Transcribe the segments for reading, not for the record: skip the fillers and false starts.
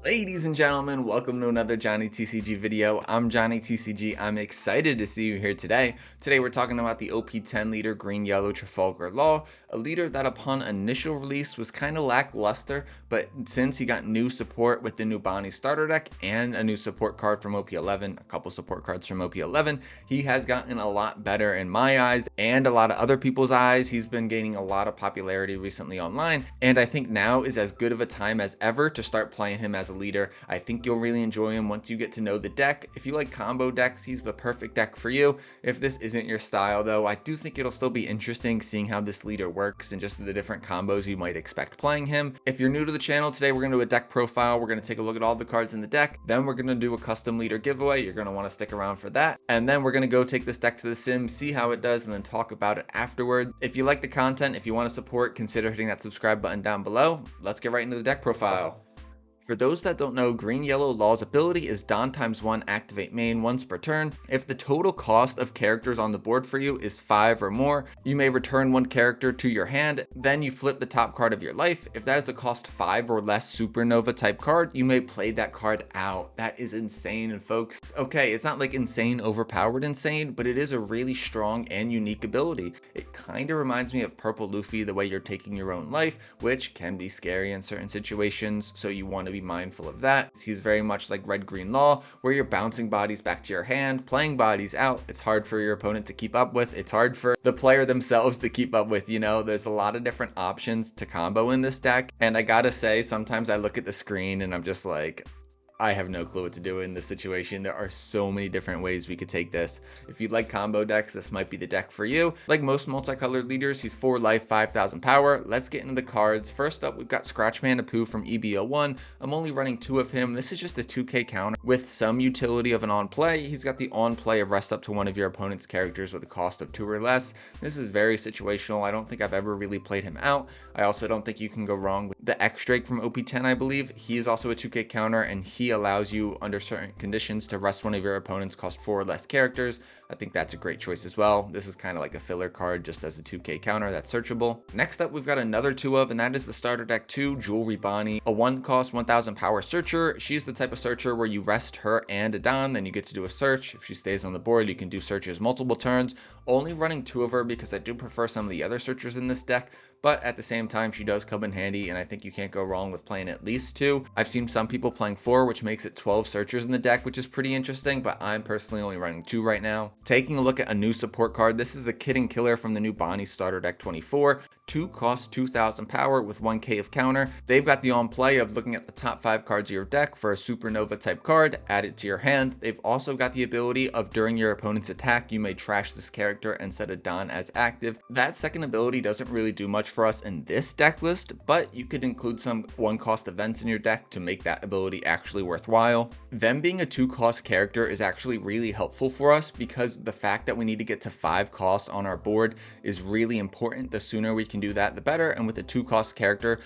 Ladies and gentlemen, welcome to another Johnny TCG video. I'm Johnny TCG. I'm excited to see you here today. Today we're talking about the OP10 leader Green Yellow Trafalgar Law, a leader that upon initial release was kind of lackluster, but since he got new support with the new Buggy starter deck and a new support card from OP11, a couple support cards from OP11, he has gotten a lot better in my eyes and a lot of other people's eyes. He's been gaining a lot of popularity recently online, and I think now is as good of a time as ever to start playing him as a leader. I think you'll really enjoy him once you get to know the deck. If you like combo decks, he's the perfect deck for you. If this isn't your style though, I do think it'll still be interesting seeing how this leader works and just the different combos you might expect playing him. If you're new to the channel, today we're going to do a deck profile. We're going to take a look at all the cards in the deck. Then we're going to do a custom leader giveaway. You're going to want to stick around for that. And then we're going to go take this deck to the sim, see how it does, and then talk about it afterward. If you like the content, if you want to support, consider hitting that subscribe button down below. Let's get right into the deck profile. For those that don't know, Green Yellow Law's ability is Don ×1 activate main once per turn. If the total cost of characters on the board for you is 5 or more, you may return one character to your hand, then you flip the top card of your life. If that is a cost 5 or less supernova type card, you may play that card out. That is insane, and folks. Okay, it's not like insane overpowered insane, but it is a really strong and unique ability. It kind of reminds me of Purple Luffy, the way you're taking your own life, which can be scary in certain situations, so you want to be mindful of that. He's very much like Red Green Law, where you're bouncing bodies back to your hand, playing bodies out. It's hard for your opponent to keep up with. It's hard for the player themselves to keep up with. You know, there's a lot of different options to combo in this deck, and I gotta say, sometimes I look at the screen and I'm just like, I have no clue what to do in this situation. There are so many different ways we could take this. If you'd like combo decks, this might be the deck for you. Like most multicolored leaders, he's 4 life, 5,000 power. Let's get into the cards. First up, we've got Scratchman Apu from EB01. I'm only running 2 of him. This is just a 2k counter with some utility of an on play. He's got the on play of rest up to one of your opponent's characters with a cost of 2 or less. This is very situational. I don't think I've ever really played him out. I also don't think you can go wrong with the X-Drake from OP10, I believe. He is also a 2k counter, and he allows you under certain conditions to rest one of your opponent's cost 4 or less characters. I think that's a great choice as well. This is kind of like a filler card just as a 2k counter that's searchable. Next up, we've got another 2 of, and that is the starter deck 2 Jewelry Bonnie, a 1 cost 1000 power searcher. She's the type of searcher where you rest her and a Don, then you get to do a search. If she stays on the board, you can do searches multiple turns. Only running 2 of her because I do prefer some of the other searchers in this deck, but at the same time, she does come in handy, and I think you can't go wrong with playing at least 2. I've seen some people playing 4, which makes it 12 searchers in the deck, which is pretty interesting, but I'm personally only running 2 right now. Taking a look at a new support card, this is the Kidding Killer from the new Bonnie starter deck 24. 2 costs 2,000 power with 1k of counter. They've got the on play of looking at the top 5 cards of your deck for a supernova type card, add it to your hand. They've also got the ability of during your opponent's attack, you may trash this character and set a Don as active. That second ability doesn't really do much for us in this deck list, but you could include some 1 cost events in your deck to make that ability actually worthwhile. Them being a 2 cost character is actually really helpful for us because the fact that we need to get to 5 costs on our board is really important. The sooner we can do that, the better. And with a 2 cost character,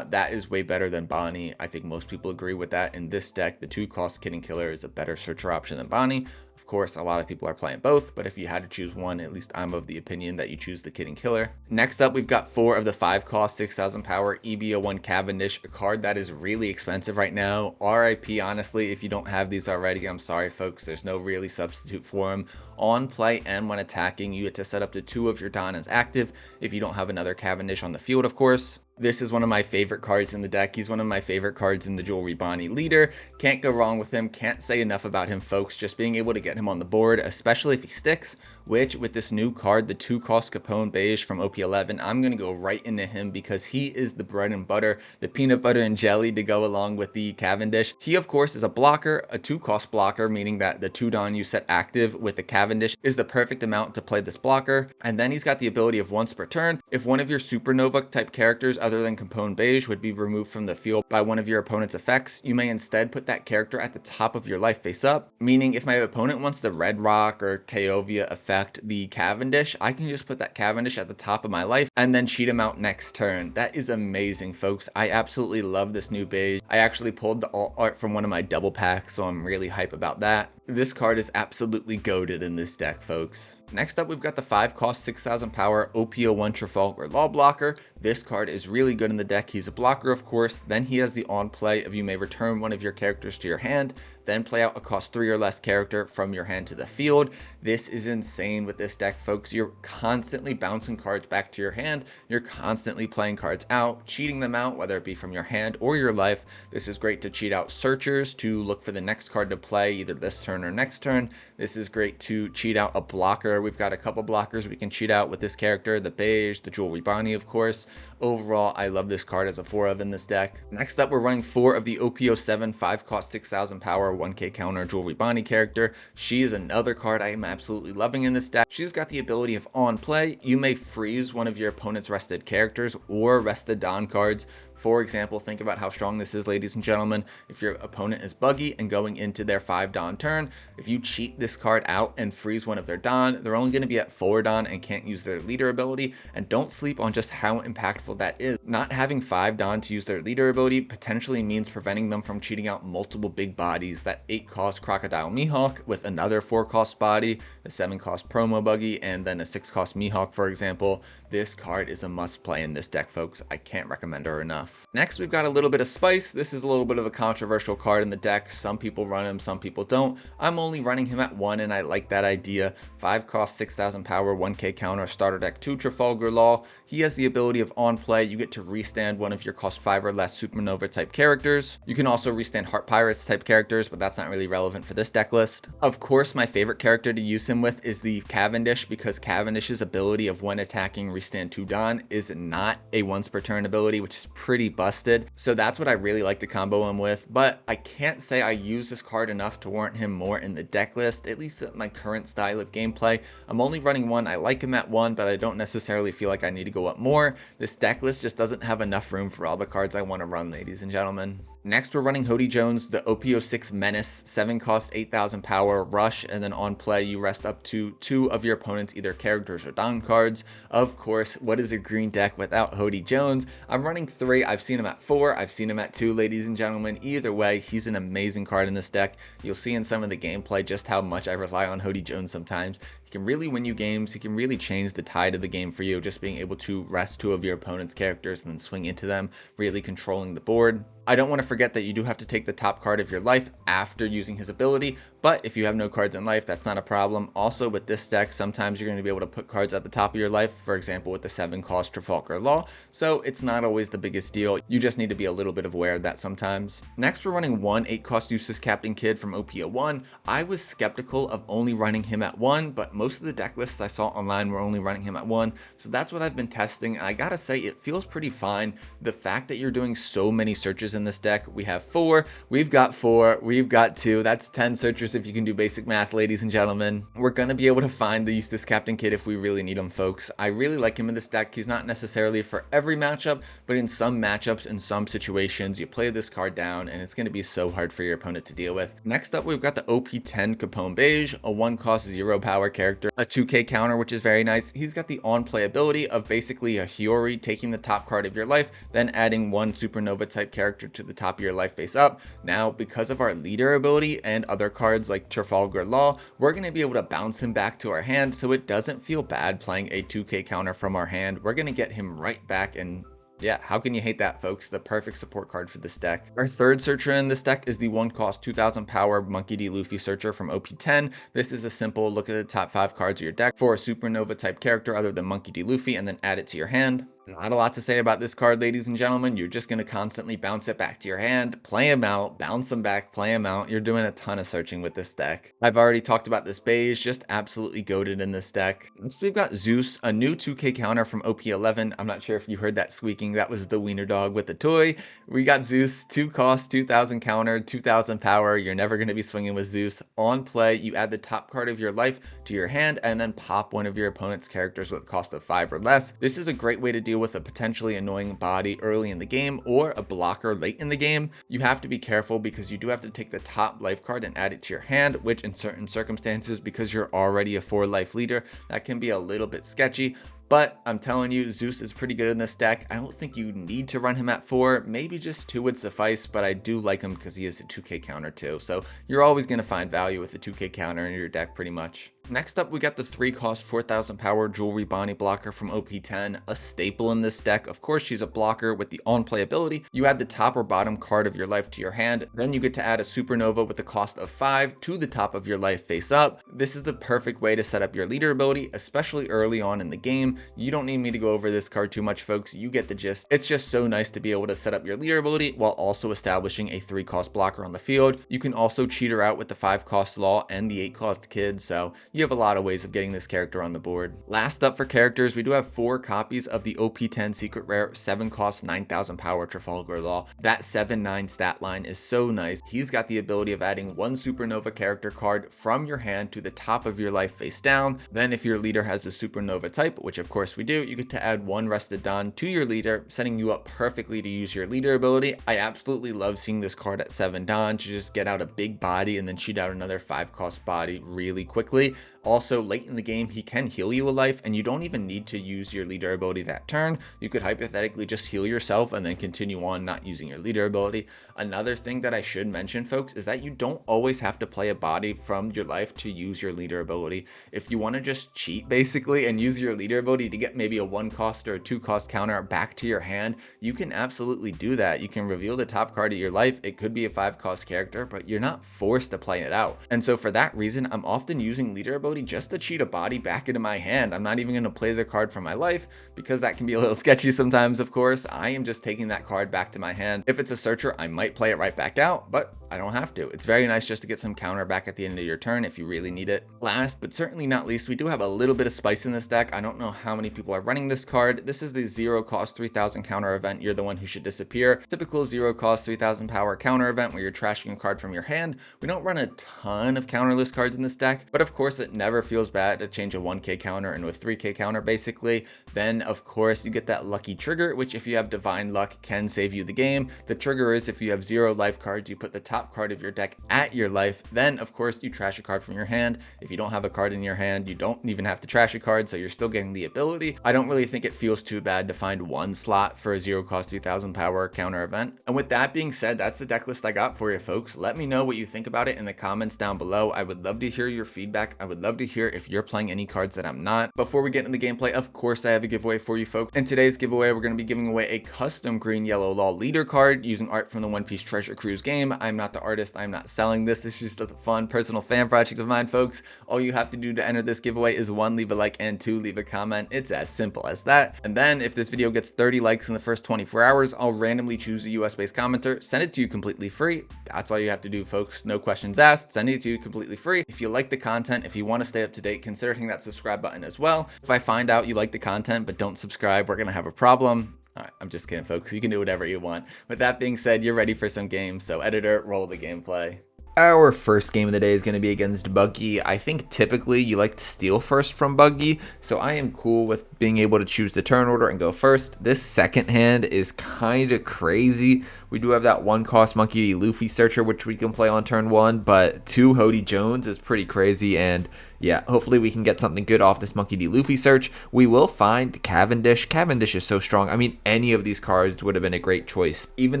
that is way better than Bonnie. I think most people agree with that. In this deck, the 2 cost Kidding Killer is a better searcher option than Bonnie. Of course, a lot of people are playing both, but if you had to choose one, at least I'm of the opinion that you choose the Kidding Killer. Next up, we've got 4 of the 5 cost 6,000 power EB01 Cavendish, a card that is really expensive right now. RIP, honestly, if you don't have these already, I'm sorry folks, there's no really substitute for them. On play and when attacking, you get to set up to 2 of your Don as active if you don't have another Cavendish on the field, of course. This is one of my favorite cards in the deck. He's one of my favorite cards in the Jewelry Bonnie leader. Can't go wrong with him. Can't say enough about him, folks. Just being able to get him on the board, especially if he sticks, which with this new card, the 2 cost Capone Beige from OP11, I'm going to go right into him because he is the bread and butter, the peanut butter and jelly to go along with the Cavendish. He, of course, is a blocker, a 2 cost blocker, meaning that the 2 Don you set active with the Cavendish is the perfect amount to play this blocker. And then he's got the ability of once per turn, if one of your supernova type characters other than Capone Beige would be removed from the field by one of your opponent's effects, you may instead put that character at the top of your life face up, meaning if my opponent wants the Red Rock or KO via effect the Cavendish, I can just put that Cavendish at the top of my life and then cheat him out next turn. That is amazing, folks. I absolutely love this new Beige. I actually pulled the alt art from one of my double packs, so I'm really hype about that. This card is absolutely goated in this deck, folks. Next up, we've got the 5 cost 6,000 power OP11 Trafalgar Law blocker. This card is really good in the deck. He's a blocker, of course. Then he has the on play of you may return one of your characters to your hand, then play out a cost 3 or less character from your hand to the field. This is insane with this deck, folks. You're constantly bouncing cards back to your hand. You're constantly playing cards out, cheating them out, whether it be from your hand or your life. This is great to cheat out searchers to look for the next card to play either this turn or next turn. This is great to cheat out a blocker. We've got a couple blockers we can cheat out with this character, the beige, the jewelry Bonnie, of course. Overall, I love this card as a 4 of in this deck. Next up, we're running 4 of the OP07 5 cost 6,000 power 1k counter jewelry Bonnie character. She is another card I am absolutely loving in this deck. She's got the ability of on play, you may freeze one of your opponent's rested characters or rested Don cards. For example, think about how strong this is, ladies and gentlemen. If your opponent is Buggy and going into their 5 Don turn, if you cheat this card out and freeze one of their Don, they're only going to be at 4 Don and can't use their leader ability. And don't sleep on just how impactful that is. Not having 5 Don to use their leader ability potentially means preventing them from cheating out multiple big bodies. That 8 cost Crocodile Mihawk with another 4 cost body, a 7 cost Promo Buggy, and then a 6 cost Mihawk, for example. This card is a must play in this deck, folks. I can't recommend her enough. Next, we've got a little bit of spice. This is a little bit of a controversial card in the deck. Some people run him, some people don't. I'm only running him at 1, and I like that idea. 5 cost 6,000 power 1k counter starter deck 2 Trafalgar Law. He has the ability of on play. You get to restand one of your cost 5 or less Supernova type characters. You can also restand Heart Pirates type characters, but that's not really relevant for this deck list. Of course, my favorite character to use him with is the Cavendish, because Cavendish's ability of when attacking restand 2 Don is not a once per turn ability, which is pretty busted. So that's what I really like to combo him with, but I can't say I use this card enough to warrant him more in the deck list, at least at my current style of gameplay. I'm only running 1. I like him at 1, but I don't necessarily feel like I need to go up more. This deck list just doesn't have enough room for all the cards I want to run, ladies and gentlemen. Next, we're running Hody Jones, the OP06 Menace, 7 cost 8,000 power rush, and then on play you rest up to 2 of your opponent's either characters or Don cards. Of course, what is a green deck without Hody Jones? I'm running 3. I've seen him at 4. I've seen him at 2, ladies and gentlemen. Either way, he's an amazing card in this deck. You'll see in some of the gameplay just how much I rely on Hody Jones sometimes. He can really win you games. He can really change the tide of the game for you, just being able to rest 2 of your opponent's characters and then swing into them, really controlling the board. I don't want to forget that you do have to take the top card of your life after using his ability, but if you have no cards in life, that's not a problem. Also, with this deck, sometimes you're going to be able to put cards at the top of your life, for example, with the 7 cost Trafalgar Law, so it's not always the biggest deal. You just need to be a little bit aware of that sometimes. Next, we're running 1 8 cost Useless Captain Kid from OP01. I was skeptical of only running him at 1, but most of the deck lists I saw online were only running him at 1, so that's what I've been testing, and I gotta say, it feels pretty fine. The fact that you're doing so many searches in this deck, we have 4, we've got 4, we've got 2, that's 10 searchers if you can do basic math, ladies and gentlemen. We're gonna be able to find the Eustace Captain Kid if we really need him, folks. I really like him in this deck. He's not necessarily for every matchup, but in some matchups, in some situations, you play this card down and it's gonna be so hard for your opponent to deal with. Next up, we've got the OP10 Capone Beige, a 1 cost 0 power character, a 2k counter, which is very nice. He's got the on play ability of basically a Hiyori, taking the top card of your life, then adding 1 Supernova type character to the top of your life face up. Now, because of our leader ability and other cards like Trafalgar Law, we're going to be able to bounce him back to our hand, so it doesn't feel bad playing a 2k counter from our hand. We're going to get him right back, and yeah, how can you hate that, folks? The perfect support card for this deck. Our third searcher in this deck is the 1 cost 2,000 power Monkey D. Luffy searcher from OP10. This is a simple look at the top 5 cards of your deck for a Supernova type character other than Monkey D. Luffy, and then add it to your hand. Not a lot to say about this card, ladies and gentlemen. You're just going to constantly bounce it back to your hand, play him out, bounce him back, play him out. You're doing a ton of searching with this deck. I've already talked about this beige, just absolutely goated in this deck. Next, we've got Zeus, a new 2k counter from OP11. I'm not sure if you heard that squeaking. That was the wiener dog with the toy. We got Zeus, 2 cost, 2,000 counter, 2,000 power. You're never going to be swinging with Zeus. On play, you add the top card of your life to your hand and then pop one of your opponent's characters with a cost of 5 or less. This is a great way to deal with a potentially annoying body early in the game or a blocker late in the game. You have to be careful because you do have to take the top life card and add it to your hand, which in certain circumstances, because you're already a 4 life leader, that can be a little bit sketchy. But I'm telling you, Zeus is pretty good in this deck. I don't think you need to run him at 4. Maybe just 2 would suffice, but I do like him because he is a 2k counter too. So you're always going to find value with a 2k counter in your deck pretty much. Next up, we got the 3 cost 4000 power Jewelry Bonnie blocker from OP10, a staple in this deck. Of course, she's a blocker with the on-play ability. You add the top or bottom card of your life to your hand, then you get to add a supernova with the cost of 5 to the top of your life face up. This is the perfect way to set up your leader ability, especially early on in the game. You don't need me to go over this card too much, folks. You get the gist. It's just so nice to be able to set up your leader ability while also establishing a 3 cost blocker on the field. You can also cheat her out with the 5 cost Law and the 8 cost Kid, so you have a lot of ways of getting this character on the board. Last up for characters, we do have 4 copies of the OP10 secret rare 7 cost 9000 power Trafalgar Law. That 7/9 stat line is so nice. He's got the ability of adding 1 supernova character card from your hand to the top of your life face down. Then if your leader has a supernova type, which of course we do, you get to add 1 rested Don to your leader, setting you up perfectly to use your leader ability. I absolutely love seeing this card at 7 Don to just get out a big body and then cheat out another 5 cost body really quickly. Also, late in the game, he can heal you a life, and you don't even need to use your leader ability that turn. You could hypothetically just heal yourself and then continue on not using your leader ability. Another thing that I should mention, folks, is that you don't always have to play a body from your life to use your leader ability. If you want to just cheat, basically, and use your leader ability to get maybe a 1 cost or a 2 cost counter back to your hand, you can absolutely do that. You can reveal the top card of your life. It could be a 5 cost character, but you're not forced to play it out. And so for that reason, I'm often using leader ability just to cheat a body back into my hand. I'm not even going to play the card from my life because that can be a little sketchy sometimes, of course. I am just taking that card back to my hand. If it's a searcher, I might play it right back out, but I don't have to. It's very nice just to get some counter back at the end of your turn if you really need it. Last, but certainly not least, we do have a little bit of spice in this deck. I don't know how many people are running this card. This is the 0 cost 3000 counter event. You're the one who should disappear. Typical 0 cost 3000 power counter event where you're trashing a card from your hand. We don't run a ton of counterless cards in this deck, but of course it never feels bad to change a 1k counter into a 3k counter basically. Then of course you get that lucky trigger, which if you have divine luck can save you the game. The trigger is if you have 0 life cards, you put the top card of your deck at your life. Then of course you trash a card from your hand. If you don't have a card in your hand, you don't even have to trash a card, so you're still getting the ability. I don't really think it feels too bad to find 1 slot for a 0 cost 3000 power counter event. And with that being said, that's the deck list I got for you, folks. Let me know what you think about it in the comments down below. I would love to hear your feedback. I would love to hear if you're playing any cards that I'm not. Before we get into the gameplay, of course I have a giveaway for you folks. In today's giveaway, we're going to be giving away a custom green yellow law leader card using art from the One Piece Treasure Cruise game. I'm not the artist. I'm not selling this. This is just a fun personal fan project of mine, folks. All you have to do to enter this giveaway is 1, leave a like, and 2, leave a comment. It's as simple as that. And then if this video gets 30 likes in the first 24 hours, I'll randomly choose a US based commenter, send it to you completely free. That's all you have to do, folks. No questions asked. Send it to you completely free. If you like the content, if you want to stay up to date, consider hitting that subscribe button as well. If I find out you like the content but don't subscribe, we're gonna have a problem. All right, I'm just kidding, folks. You can do whatever you want. With that being said, you're ready for some games, so editor, roll the gameplay. Our first game of the day is going to be against Buggy. I think typically you like to steal first from Buggy, so I am cool with being able to choose the turn order and go first. This second hand is kind of crazy. We do have that 1 cost Monkey D. Luffy searcher, which we can play on turn 1, but 2 Hody Jones is pretty crazy, and yeah, hopefully we can get something good off this Monkey D. Luffy search. We will find Cavendish. Cavendish is so strong. I mean, any of these cards would have been a great choice. Even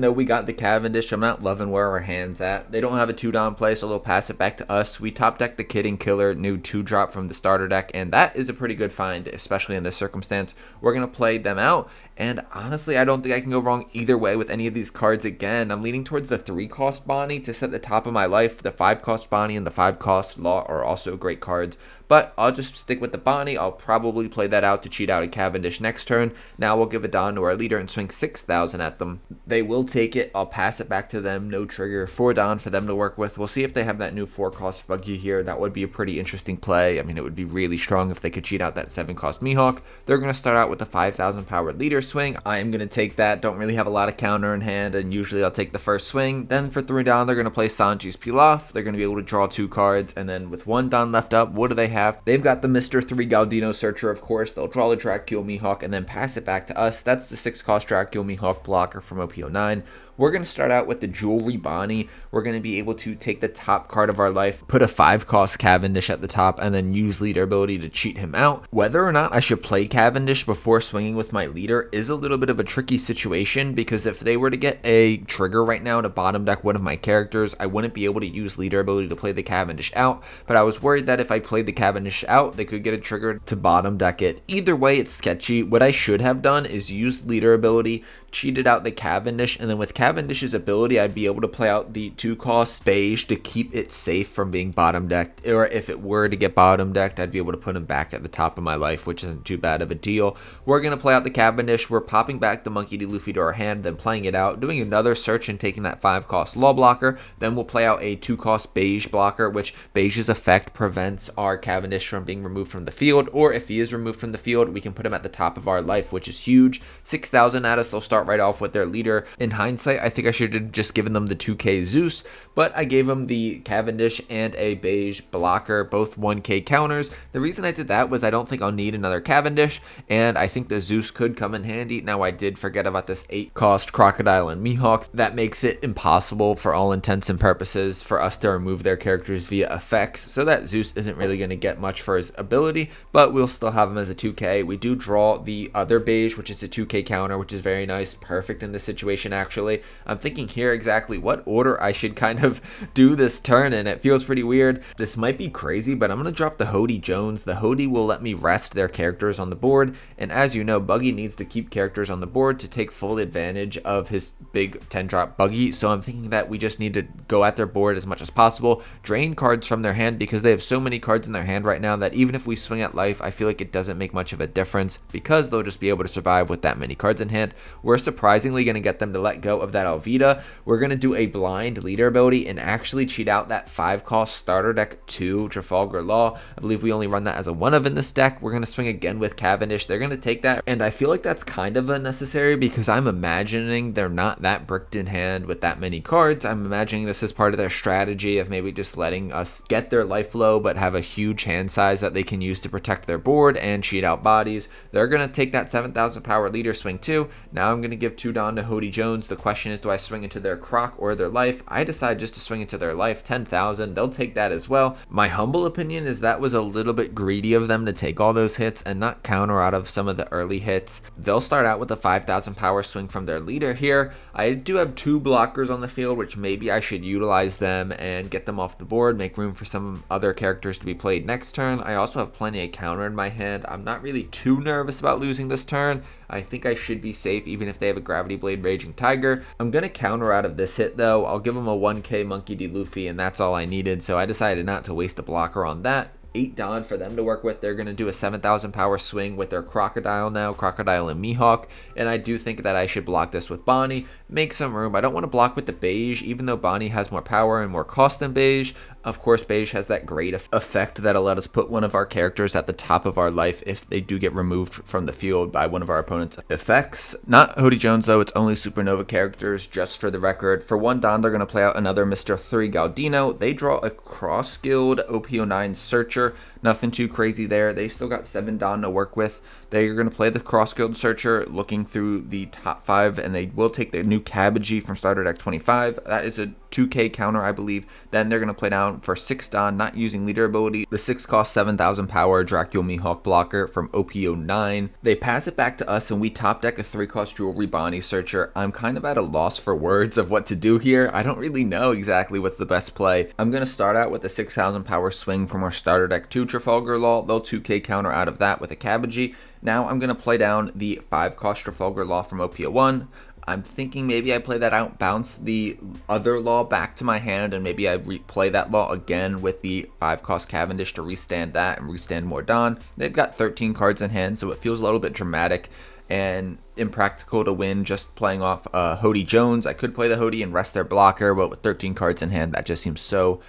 though we got the Cavendish, I'm not loving where our hand's at. They don't have a 2-down play, so they'll pass it back to us. We top deck the Kid and Killer, new 2-drop from the starter deck, and that is a pretty good find, especially in this circumstance. We're going to play them out, and honestly, I don't think I can go wrong either way with any of these cards again. I'm leaning towards the 3 cost Bonnie to set the top of my life. The 5 cost Bonnie and the 5 cost Law are also great cards, but I'll just stick with the Bonnie. I'll probably play that out to cheat out a Cavendish next turn. Now we'll give it down to our leader and swing 6,000 at them. They will take it. I'll pass it back to them. No trigger. 4 down for them to work with. We'll see if they have that new 4 cost Buggy here. That would be a pretty interesting play. I mean, it would be really strong if they could cheat out that 7 cost Mihawk. They're going to start out with the 5,000 power leader swing. I am going to take that. Don't really have a lot of counter in hand, and usually I'll take the first swing. Then for 3 down, they're going to play Sanji's Pilaf. They're going to be able to draw 2 cards, and then with 1 down left up, what do they have? They've got the Mr. 3 Galdino searcher, of course. They'll draw the Dracula Mihawk and then pass it back to us. That's the 6 cost Dracula Mihawk blocker from OP11. We're going to start out with the Jewelry Bonnie. We're going to be able to take the top card of our life, put a 5-cost Cavendish at the top, and then use leader ability to cheat him out. Whether or not I should play Cavendish before swinging with my leader is a little bit of a tricky situation, because if they were to get a trigger right now to bottom deck one of my characters, I wouldn't be able to use leader ability to play the Cavendish out. But I was worried that if I played the Cavendish out, they could get a trigger to bottom deck it. Either way, it's sketchy. What I should have done is use leader ability, cheated out the Cavendish, and then with Cavendish's ability, I'd be able to play out the 2-cost beige to keep it safe from being bottom decked. Or if it were to get bottom decked, I'd be able to put him back at the top of my life, which isn't too bad of a deal. We're going to play out the Cavendish. We're popping back the Monkey D. Luffy to our hand, then playing it out, doing another search and taking that 5-cost law blocker. Then we'll play out a 2-cost beige blocker, which beige's effect prevents our Cavendish from being removed from the field, or if he is removed from the field, we can put him at the top of our life, which is huge. 6,000 at us, they'll start right off with their leader. In hindsight, I think I should have just given them the 2k Zeus, but I gave them the Cavendish and a beige blocker, both 1k counters. The reason I did that was I don't think I'll need another Cavendish, and I think the Zeus could come in handy. Now, I did forget about this 8-cost Crocodile and Mihawk. That makes it impossible for all intents and purposes for us to remove their characters via effects, so that Zeus isn't really going to get much for his ability, but we'll still have him as a 2k. We do draw the other beige, which is a 2k counter, which is very nice, perfect in this situation. Actually, I'm thinking here exactly what order I should kind of do this turn in. It feels pretty weird. This might be crazy, but I'm going to drop the Hody Jones. The Hody will let me rest their characters on the board, and as you know, Buggy needs to keep characters on the board to take full advantage of his big 10-drop Buggy, so I'm thinking that we just need to go at their board as much as possible, drain cards from their hand, because they have so many cards in their hand right now that even if we swing at life, I feel like it doesn't make much of a difference, because they'll just be able to survive with that many cards in hand. We're surprisingly going to get them to let go of that Alvida. We're going to do a blind leader ability and actually cheat out that 5-cost starter deck 2 Trafalgar Law. I believe we only run that as a 1-of in this deck. We're going to swing again with Cavendish. They're going to take that, and I feel like that's kind of unnecessary, because I'm imagining they're not that bricked in hand with that many cards. I'm imagining this is part of their strategy of maybe just letting us get their life low but have a huge hand size that they can use to protect their board and cheat out bodies. They're going to take that 7,000 power leader, swing 2. Now I'm going to give 2 Don to Hody Jones. The question is, do I swing into their Croc or their life? I decide just to swing into their life. 10,000. They'll take that as well. My humble opinion is that was a little bit greedy of them to take all those hits and not counter out of some of the early hits. They'll start out with a 5,000 power swing from their leader here. I do have 2 blockers on the field, which maybe I should utilize them and get them off the board, make room for some other characters to be played next turn. I also have plenty of counter in my hand. I'm not really too nervous about losing this turn. I think I should be safe even if they have a Gravity Blade Raging Tiger. I'm going to counter out of this hit though. I'll give them a 1k Monkey D. Luffy, and that's all I needed, so I decided not to waste a blocker on that. 8 Don for them to work with. They're going to do a 7,000 power swing with their Crocodile now, Crocodile and Mihawk, and I do think that I should block this with Bonnie, make some room. I don't want to block with the beige, even though Bonnie has more power and more cost than beige. Of course, beige has that great effect that'll let us put one of our characters at the top of our life if they do get removed from the field by one of our opponent's effects. Not Hody Jones though, it's only Supernova characters, just for the record. For 1 Don, they're going to play out another Mr. 3 Galdino. They draw a cross-skilled OP09 Searcher. Nothing too crazy there. They still got 7 Don to work with. They're going to play the cross-skilled Searcher, looking through the top 5, and they will take the new Cabbagey from starter deck 25. That is a 2k counter, I believe. Then they're going to play down for 6 Don, not using leader ability, the 6-cost 7,000 power Dracula Mihawk blocker from OP09. They pass it back to us, and we top deck a 3-cost Jewelry Bonnie Searcher. I'm kind of at a loss for words of what to do here. I don't really know exactly what's the best play. I'm going to start out with a 6,000 power swing from our starter deck 2 Trafalgar Law. They'll 2k counter out of that with a Cabbagey. Now I'm going to play down the 5-cost Trafalgar Law from OP01. I'm thinking maybe I play that out, bounce the other Law back to my hand, and maybe I replay that Law again with the 5-cost Cavendish to restand that and restand more Don. They've got 13 cards in hand, so it feels a little bit dramatic and impractical to win just playing off Hody Jones. I could play the Hody and rest their blocker, but with 13 cards in hand, that just seems so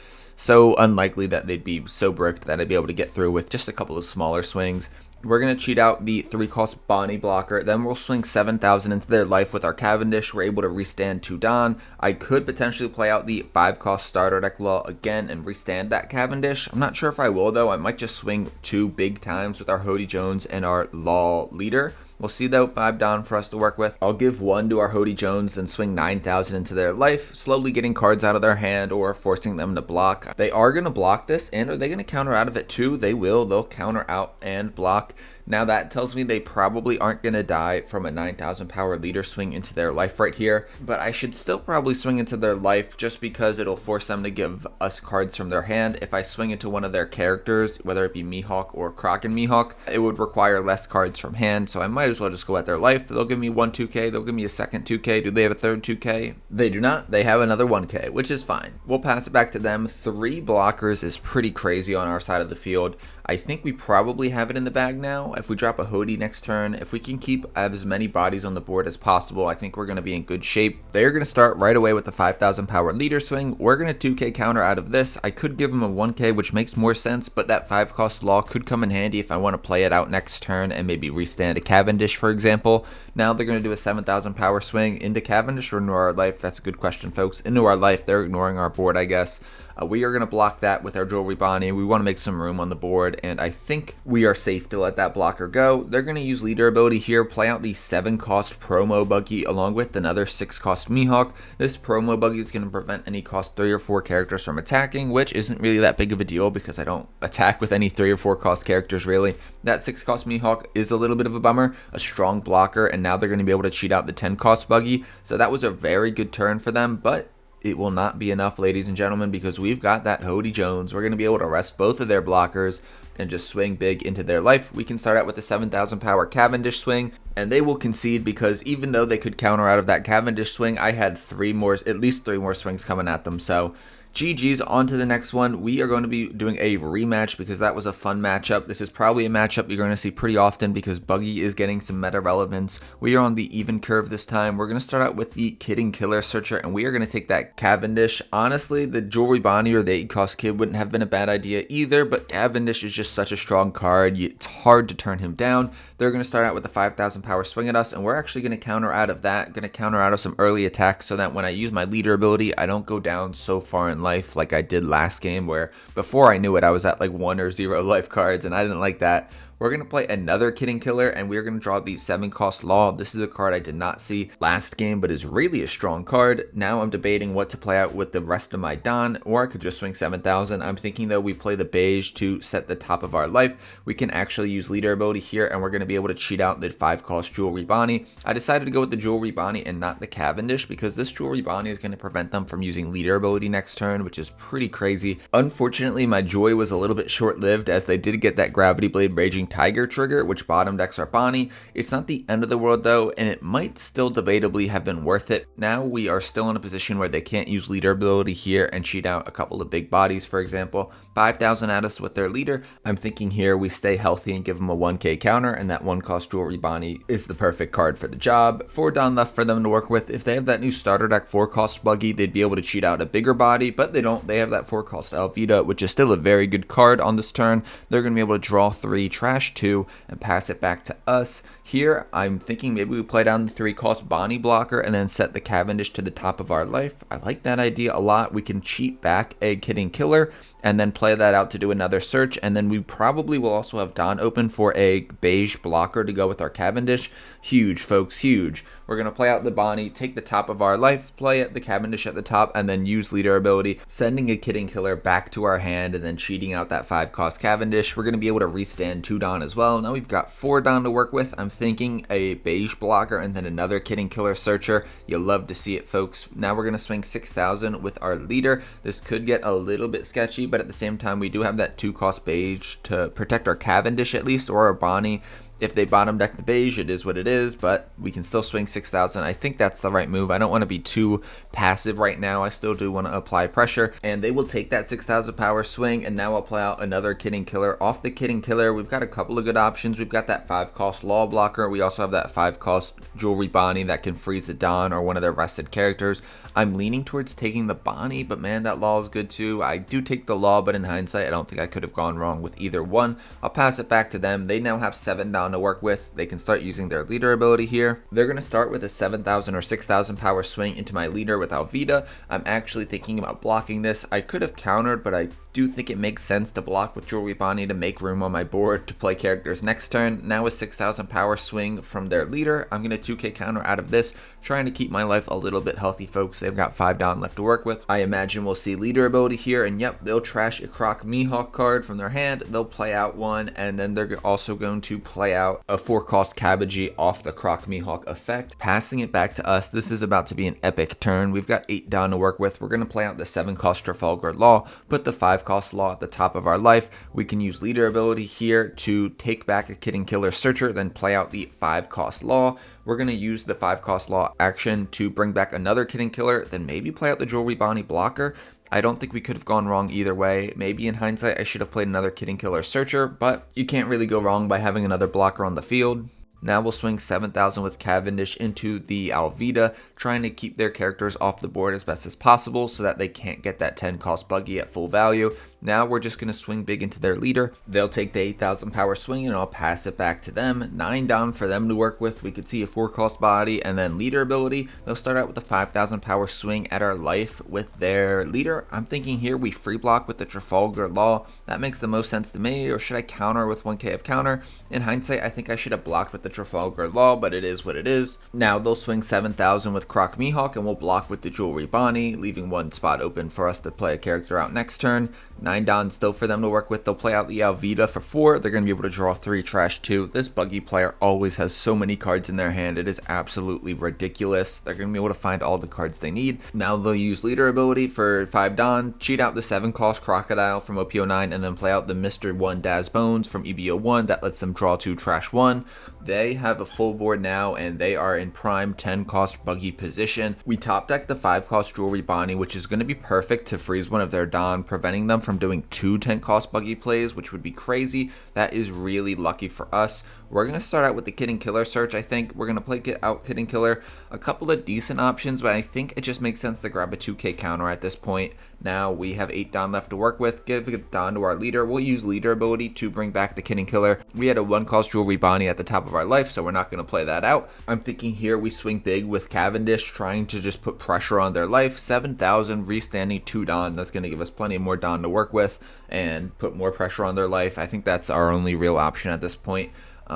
unlikely that they'd be so bricked that I'd be able to get through with just a couple of smaller swings. We're going to cheat out the 3-cost Bonnie blocker. Then we'll swing 7,000 into their life with our Cavendish. We're able to restand 2 Don. I could potentially play out the 5-cost starter deck Law again and restand that Cavendish. I'm not sure if I will though. I might just swing 2 big times with our Hody Jones and our Law leader. We'll see though, 5 down for us to work with. I'll give 1 to our Hody Jones, then swing 9,000 into their life, slowly getting cards out of their hand or forcing them to block. They are going to block this, and are they going to counter out of it too? They will. They'll counter out and block. Now that tells me they probably aren't going to die from a 9,000 power leader swing into their life right here, but I should still probably swing into their life just because it'll force them to give us cards from their hand. If I swing into one of their characters, whether it be Mihawk or Kraken Mihawk, it would require less cards from hand, so I might as well just go at their life. They'll give me 1 2k, they'll give me a second 2k. Do they have a third 2k? They do not. They have another 1k, which is fine. We'll pass it back to them. 3 blockers is pretty crazy on our side of the field. I think we probably have it in the bag now. If we drop a Hody next turn, if we can keep as many bodies on the board as possible, I think we're going to be in good shape. They're going to start right away with the 5,000 power leader swing. We're going to 2k counter out of this. I could give them a 1k, which makes more sense, but that 5 cost law could come in handy if I want to play it out next turn and maybe restand a Cavendish, for example. Now they're going to do a 7,000 power swing into Cavendish or into our life. That's a good question, folks. Into our life. They're ignoring our board, I guess. We are going to block that with our Jewelry Bonnie. We want to make some room on the board, and I think we are safe to let that blocker go. They're going to use leader ability here, play out the 7 cost promo Buggy along with another 6 cost Mihawk. This promo Buggy is going to prevent any cost 3 or 4 characters from attacking, which isn't really that big of a deal because I don't attack with any 3 or 4 cost characters really. That 6 cost Mihawk is a little bit of a bummer, a strong blocker, and now they're going to be able to cheat out the 10 cost Buggy. So that was a very good turn for them, but it will not be enough, ladies and gentlemen, because we've got that Hody Jones. We're going to be able to rest both of their blockers and just swing big into their life. We can start out with the 7,000 power Cavendish swing, and they will concede because even though they could counter out of that Cavendish swing, I had at least 3 more swings coming at them. So GG's, on to the next one. We are going to be doing a rematch because that was a fun matchup. This is probably a matchup you're going to see pretty often because Buggy is getting some meta relevance. We are on the even curve this time. We're going to start out with the Kidding Killer Searcher, and we are going to take that Cavendish. Honestly, the Jewelry Bonnie or the 8 cost Kid wouldn't have been a bad idea either, but Cavendish is just such a strong card. It's hard to turn him down. They're going to start out with the 5,000 power swing at us, and we're actually going to counter out of that. Going to counter out of some early attacks so that when I use my leader ability, I don't go down so far in life like I did last game, where before I knew it, I was at like 1 or 0 life cards, and I didn't like that. We're going to play another Kidding Killer, and we're going to draw the 7 cost Law. This is a card I did not see last game, but is really a strong card. Now I'm debating what to play out with the rest of my Don, or I could just swing 7,000. I'm thinking though we play the Beige to set the top of our life. We can actually use leader ability here, and we're going to be able to cheat out the 5 cost Jewelry Bonnie. I decided to go with the Jewelry Bonnie and not the Cavendish because this Jewelry Bonnie is going to prevent them from using leader ability next turn, which is pretty crazy. Unfortunately, my joy was a little bit short-lived as they did get that Gravity Blade Raging Tiger trigger, which bottom decks our Bonnie. It's not the end of the world though, and it might still debatably have been worth it. Now we are still in a position where they can't use leader ability here and cheat out a couple of big bodies, for example. 5,000 at us with their leader. I'm thinking here we stay healthy and give them a 1k counter, and that 1 cost Jewelry Bonnie is the perfect card for the job. 4 Don left for them to work with. If they have that new starter deck 4 cost Buggy, they'd be able to cheat out a bigger body, but they don't. They have that 4 cost Alvida, which is still a very good card on this turn. They're going to be able to draw 3, trash 2, and pass it back to us. Here, I'm thinking maybe we play down the 3 cost Bonnie blocker and then set the Cavendish to the top of our life. I like that idea a lot. We can cheat back a Kidding Killer and then play that out to do another search, and then we probably will also have Don open for a Beige blocker to go with our Cavendish. Huge, folks, huge. We're going to play out the Bonnie, take the top of our life, play it, the Cavendish at the top, and then use leader ability, sending a Kidding Killer back to our hand, and then cheating out that 5 cost Cavendish. We're going to be able to restand 2 Don as well. Now we've got 4 Don to work with. I'm thinking a Beige blocker and then another Kidding Killer Searcher. You'll love to see it, folks. Now we're going to swing 6,000 with our leader. This could get a little bit sketchy, but at the same time, we do have that 2 cost Beige to protect our Cavendish at least, or our Bonnie. If they bottom deck the Beige, it is what it is, but we can still swing 6,000. I think that's the right move. I don't want to be too passive right now. I still do want to apply pressure, and they will take that 6,000 power swing, and now I'll play out another Kidding Killer. Off the Kidding Killer, we've got a couple of good options. We've got that 5 cost Law blocker. We also have that 5 cost Jewelry Bonnie that can freeze the Don or one of their rested characters. I'm leaning towards taking the Bonnie, but man, that Law is good too. I do take the Law, but in hindsight, I don't think I could have gone wrong with either one. I'll pass it back to them. They now have 7 down to work with. They can start using their leader ability here. They're going to start with a 7,000 or 6,000 power swing into my leader with Alvida. I'm actually thinking about blocking this. I could have countered, but I do think it makes sense to block with Jewelry Bonnie to make room on my board to play characters next turn. Now a 6,000 power swing from their leader. I'm going to 2k counter out of this, trying to keep my life a little bit healthy, folks. They've got 5 down left to work with. I imagine we'll see leader ability here, and yep, they'll trash a Croc Mihawk card from their hand. They'll play out one, and then they're also going to play out a 4-cost Cabbagey off the Croc Mihawk effect, passing it back to us. This is about to be an epic turn. We've got 8 down to work with. We're going to play out the 7-cost Trafalgar Law, put the 5-cost Law at the top of our life. We can use leader ability here to take back a Kid and Killer Searcher, then play out the 5-cost Law. We're going to use the 5-cost Law action to bring back another Kid and Killer, then maybe play out the Jewelry Bonnie blocker. I don't think we could have gone wrong either way. Maybe in hindsight, I should have played another Kid and Killer Searcher, but you can't really go wrong by having another blocker on the field. Now we'll swing 7,000 with Cavendish into the Alvida, trying to keep their characters off the board as best as possible so that they can't get that 10-cost Buggy at full value. Now we're just going to swing big into their leader. They'll take the 8,000 power swing and I'll pass it back to them. 9 down for them to work with. We could see a 4-cost body and then leader ability. They'll start out with a 5,000 power swing at our life with their leader. I'm thinking here we free block with the Trafalgar Law. That makes the most sense to me. Or should I counter with 1k of counter? In hindsight, I think I should have blocked with the Trafalgar Law, but it is what it is. Now they'll swing 7,000 with Croc Mihawk and we'll block with the Jewelry Bonnie, leaving 1 spot open for us to play a character out next turn. 9 down still for them to work with. They'll play out the Alvida for 4. They're going to be able to draw 3, trash 2. This Buggy player always has so many cards in their hand. It is absolutely ridiculous. They're going to be able to find all the cards they need. Now they'll use leader ability for 5 down, cheat out the 7-cost Crocodile from OP09, and then play out the Mr. 1 Daz Bones from EB01. That lets them draw 2, trash 1. They have a full board now, and they are in prime 10-cost Buggy position. We top deck the 5-cost Jewelry Bonnie, which is going to be perfect to freeze one of their Don, preventing them from doing 2 10-cost Buggy plays, which would be crazy. That is really lucky for us. We're going to start out with the Kid and Killer search. I think we're going to play out Kid and Killer. A couple of decent options, but I think it just makes sense to grab a 2k counter at this point. Now we have 8 Don left to work with. Give it Don to our leader. We'll use leader ability to bring back the Kid and Killer. We had a 1-cost Jewelry Bonnie at the top of our life, so we're not going to play that out. I'm thinking here we swing big with Cavendish, trying to just put pressure on their life. 7,000, restanding 2 Don. That's going to give us plenty more Don to work with and put more pressure on their life. I think that's our only real option at this point.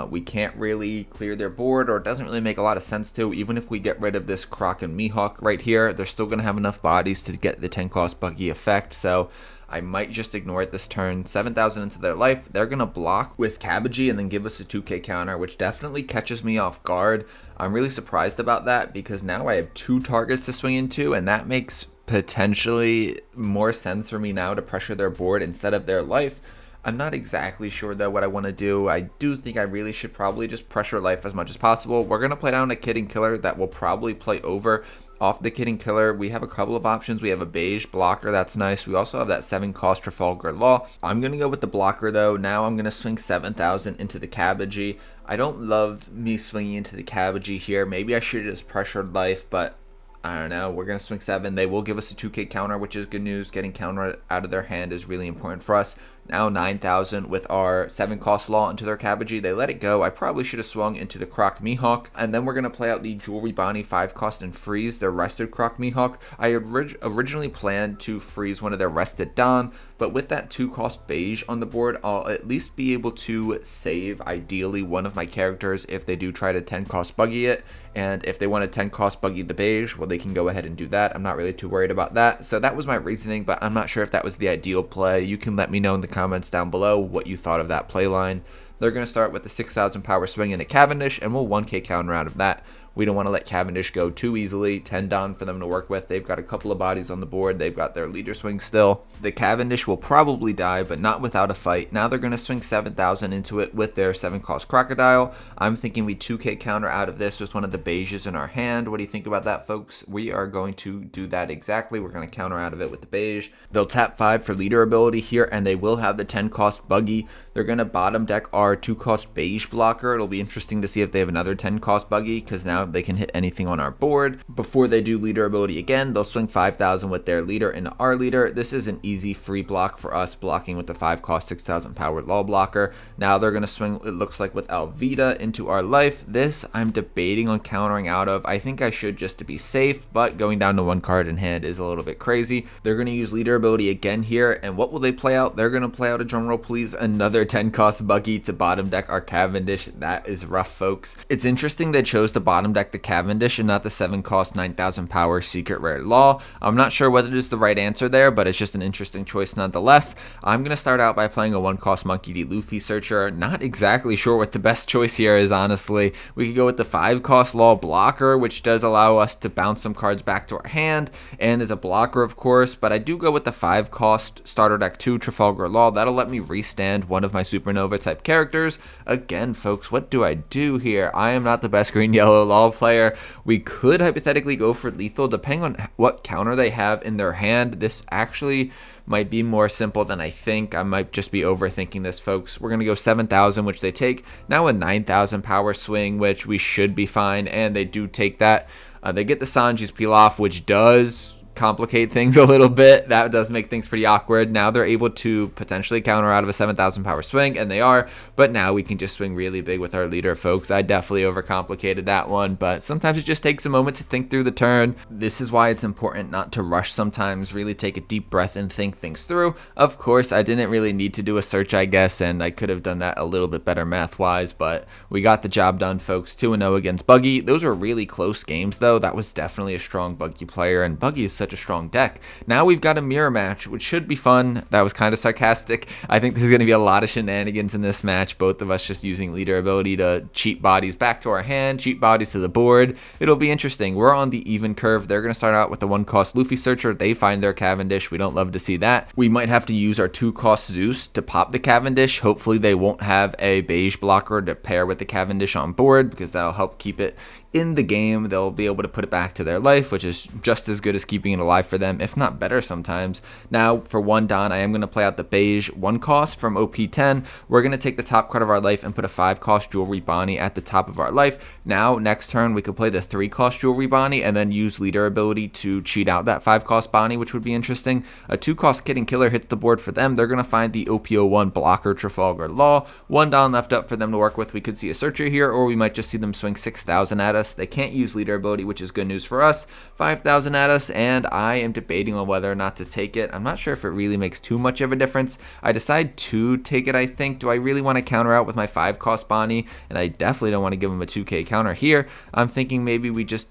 We can't really clear their board, or it doesn't really make a lot of sense to. Even if we get rid of this Croc and Mihawk right here, they're still going to have enough bodies to get the 10-cost Buggy effect, so I might just ignore it this turn. 7,000 into their life. They're going to block with Cabbagey and then give us a 2k counter, which definitely catches me off guard. I'm really surprised about that because now I have 2 targets to swing into, and that makes potentially more sense for me now to pressure their board instead of their life. I'm not exactly sure though what I want to do. I do think I really should probably just pressure life as much as possible. We're going to play down a Kid and Killer that will probably play over off the Kid and Killer. We have a couple of options. We have a beige blocker. That's nice. We also have that 7-cost Trafalgar Law. I'm going to go with the blocker though. Now I'm going to swing 7,000 into the Cabbagey. I don't love me swinging into the Cabbagey here. Maybe I should have just pressured life, but I don't know. We're going to swing 7. They will give us a 2k counter, which is good news. Getting counter out of their hand is really important for us. Now 9,000 with our 7-cost Law into their Cabbagey. They let it go. I probably should have swung into the Croc Mihawk. And then we're going to play out the Jewelry Bonnie 5-cost and freeze their rested Croc Mihawk. I originally planned to freeze one of their rested Don, but with that 2-cost beige on the board, I'll at least be able to save ideally one of my characters if they do try to 10-cost Buggy it. And if they want to 10-cost Buggy the beige, well, they can go ahead and do that. I'm not really too worried about that. So that was my reasoning, but I'm not sure if that was the ideal play. You can let me know in the comments down below what you thought of that play line. They're going to start with the 6,000 power swing into Cavendish, and we'll 1k counter out of that. We don't want to let Cavendish go too easily. 10 down for them to work with. They've got a couple of bodies on the board. They've got their leader swing still. The Cavendish will probably die, but not without a fight. Now they're going to swing 7,000 into it with their 7-cost Crocodile. I'm thinking we 2k counter out of this with one of the beiges in our hand. What do you think about that, folks? We are going to do that exactly. We're going to counter out of it with the beige. They'll tap 5 for leader ability here, and they will have the 10-cost Buggy. They're going to bottom deck our 2-cost beige blocker. It'll be interesting to see if they have another 10-cost Buggy, because now they can hit anything on our board. Before they do leader ability again, they'll swing 5,000 with their leader into our leader. This is an easy free block for us, blocking with the 5-cost 6,000 powered law blocker. Now they're going to swing, it looks like, with Alvida into our life. This I'm debating on countering out of. I think I should, just to be safe, but going down to 1 card in hand is a little bit crazy. They're going to use leader ability again here, and what will they play out? They're going to play out, a drumroll please, another 10-cost Buggy to bottom deck our Cavendish. That is rough, folks. It's interesting they chose to bottom deck the Cavendish and not the 7-cost 9,000 power secret rare law. I'm not sure whether it is the right answer there, but it's just an interesting choice nonetheless. I'm going to start out by playing a 1-cost Monkey D. Luffy searcher. Not exactly sure what the best choice here is, honestly. We could go with the 5-cost law blocker, which does allow us to bounce some cards back to our hand and is a blocker, of course, but I do go with the 5-cost starter deck 2 Trafalgar Law. That'll let me restand one of my supernova type characters. Again, folks, what do I do here? I am not the best green yellow law player. We could hypothetically go for lethal depending on what counter they have in their hand. This actually might be more simple than I think. I might just be overthinking this, folks. We're going to go 7,000, which they take. Now a 9,000 power swing, which we should be fine, and they do take that. They get the Sanji's peel off, which does complicate things a little bit. That does make things pretty awkward. Now they're able to potentially counter out of a 7,000 power swing, and they are, but now we can just swing really big with our leader, folks. I definitely overcomplicated that one, but sometimes it just takes a moment to think through the turn. This is why it's important not to rush sometimes. Really take a deep breath and think things through. Of course, I didn't really need to do a search, I guess, and I could have done that a little bit better math-wise, but we got the job done, folks. 2-0 against Buggy. Those were really close games, though. That was definitely a strong Buggy player, and Buggy is such a strong deck. Now we've got a mirror match, which should be fun. That was kind of sarcastic. I think there's going to be a lot of shenanigans in this match. Both of us just using leader ability to cheat bodies back to our hand, cheat bodies to the board. It'll be interesting. We're on the even curve. They're going to start out with the 1-cost Luffy searcher. They find their Cavendish. We don't love to see that. We might have to use our 2-cost Zeus to pop the Cavendish. Hopefully they won't have a beige blocker to pair with the Cavendish on board, because that'll help keep it in the game. They'll be able to put it back to their life, which is just as good as keeping it alive for them, if not better sometimes. Now for 1 Don, I am going to play out the beige 1-cost from OP10. We're going to take the top card of our life and put a 5-cost Jewelry Bonnie at the top of our life. Now next turn we could play the 3-cost Jewelry Bonnie and then use leader ability to cheat out that 5-cost Bonnie, which would be interesting. A 2-cost Kid and Killer hits the board for them. They're going to find the OP11 blocker Trafalgar Law. 1 Don left up for them to work with. We could see a searcher here, or we might just see them swing 6,000 at us. They can't use leader ability, which is good news for us. 5,000 at us, and I am debating on whether or not to take it. I'm not sure if it really makes too much of a difference. I decide to take it, I think. Do I really want to counter out with my 5-cost Bonnie? And I definitely don't want to give him a 2k counter here. I'm thinking maybe we just...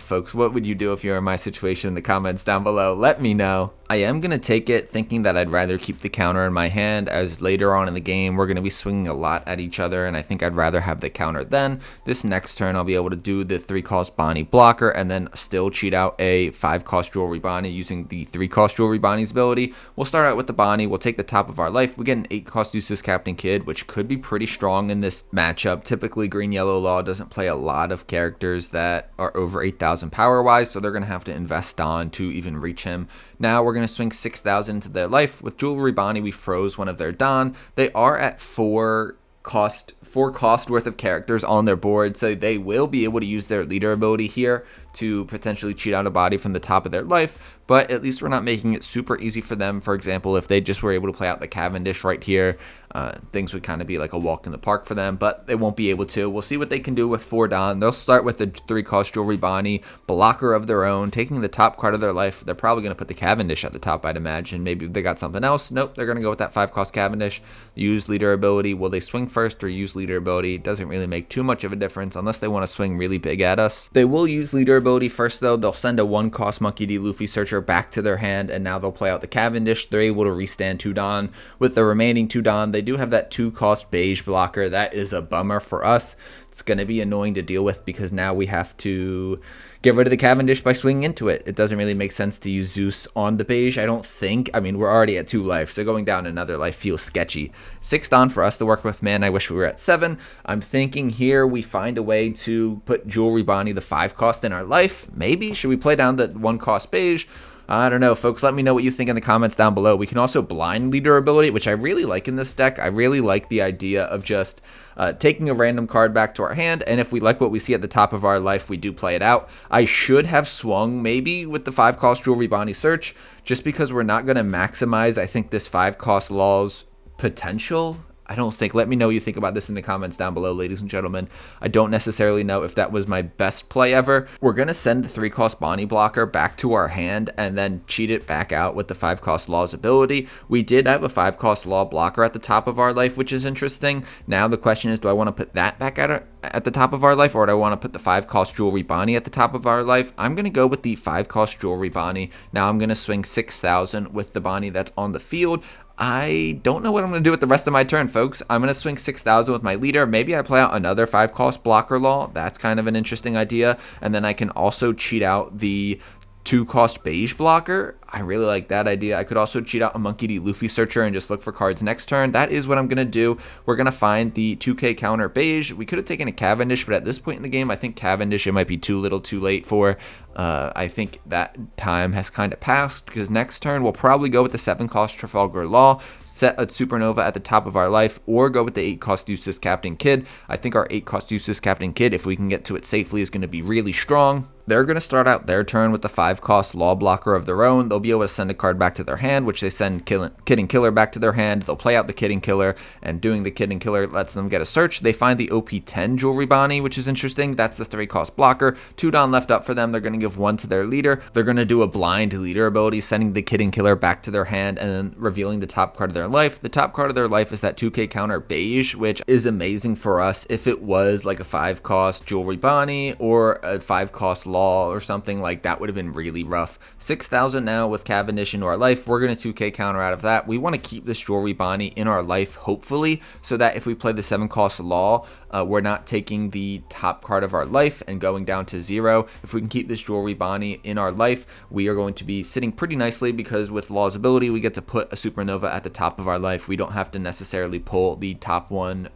folks, what would you do if you're in my situation? In the comments down below, let me know. I am going to take it, thinking that I'd rather keep the counter in my hand, as later on in the game we're going to be swinging a lot at each other, and I think I'd rather have the counter then. This next turn I'll be able to do the 3-cost Bonnie blocker and then still cheat out a 5-cost Jewelry Bonnie using the 3-cost Jewelry Bonnie's ability. We'll start out with the Bonnie. We'll take the top of our life. We get an 8-cost Useless Captain Kid, which could be pretty strong in this matchup. Typically green yellow law doesn't play a lot of characters that are over 8,000 power wise, so they're going to have to invest on to even reach him. Now we're going to swing 6,000 into their life. With Jewelry Bonnie, we froze one of their Don. They are at 4 cost worth of characters on their board, so they will be able to use their leader ability here to potentially cheat out a body from the top of their life, but at least we're not making it super easy for them. For example, if they just were able to play out the Cavendish right here, things would kind of be like a walk in the park for them, but they won't be able to. We'll see what they can do with 4 Don. They'll start with the 3-cost Jewelry Bonnie, blocker of their own, taking the top card of their life. They're probably going to put the Cavendish at the top, I'd imagine. Maybe they got something else. Nope, they're going to go with that 5-cost Cavendish. Use leader ability. Will they swing first or use leader ability? It doesn't really make too much of a difference unless they want to swing really big at us. They will use leader ability first, though. They'll send a 1-cost Monkey D. Luffy searcher back to their hand, and now they'll play out the Cavendish. They're able to restand 2 Don. With the remaining 2 Don, they do have that 2-cost beige blocker. That is a bummer for us. It's going to be annoying to deal with because now we have to get rid of the Cavendish by swinging into it. It doesn't really make sense to use Zeus on the beige, I don't think. I mean, we're already at 2 life, so going down another life feels sketchy. 6 Don for us to work with. Man, I wish we were at 7. I'm thinking here we find a way to put Jewelry Bonnie, the 5-cost, in our life. Maybe. Should we play down the 1-cost beige? I don't know, folks. Let me know what you think in the comments down below. We can also blind leader ability, which I really like in this deck. I really like the idea of just taking a random card back to our hand, and if we like what we see at the top of our life, we do play it out. I should have swung maybe with the 5-cost Jewelry Bonnie Search, just because we're not going to maximize, I think, this 5-cost Law's potential. I don't think. Let me know what you think about this in the comments down below, ladies and gentlemen. I don't necessarily know if that was my best play ever. We're going to send the 3-cost Bonnie blocker back to our hand and then cheat it back out with the 5-cost Law's ability. We did have a 5-cost Law blocker at the top of our life, which is interesting. Now the question is, do I want to put that back at the top of our life, or do I want to put the 5-cost Jewelry Bonnie at the top of our life? I'm going to go with the 5-cost Jewelry Bonnie. Now I'm going to swing 6,000 with the Bonnie that's on the field. I don't know what I'm going to do with the rest of my turn, folks. I'm going to swing 6,000 with my leader. Maybe I play out another 5-cost blocker Law. That's kind of an interesting idea. And then I can also cheat out the 2-cost beige blocker. I really like that idea. I could also cheat out a Monkey D. Luffy searcher and just look for cards next turn. That is what I'm going to do. We're going to find the 2K counter beige. We could have taken a Cavendish, but at this point in the game, I think Cavendish, it might be too little too late for. I think that time has kind of passed, because next turn we'll probably go with the 7-cost Trafalgar Law, set a Supernova at the top of our life, or go with the 8-cost Eustace Captain Kidd. I think our 8-cost Eustace Captain Kidd, if we can get to it safely, is going to be really strong. They're going to start out their turn with the 5-cost Law blocker of their own. They'll be able to send a card back to their hand, which they send Kid and Killer back to their hand. They'll play out the Kid and Killer, and doing the Kid and Killer lets them get a search. They find the OP10 Jewelry Bonnie, which is interesting. That's the 3-cost blocker. 2 down left up for them. They're going to give 1 to their leader. They're going to do a blind leader ability, sending the Kid and Killer back to their hand and then revealing the top card of their life. The top card of their life is that 2K counter beige, which is amazing for us if it was like a 5-cost Jewelry Bonnie or a 5-cost Law or something. Like that would have been really rough. 6,000 now with Cavendish into our life. We're going to 2K counter out of that. We want to keep this Jewelry Bonnie in our life, hopefully, so that if we play the 7-cost Law, we're not taking the top card of our life and going down to 0. If we can keep this Jewelry Bonnie in our life, we are going to be sitting pretty nicely, because with Law's ability, we get to put a Supernova at the top of our life. We don't have to necessarily pull the top one,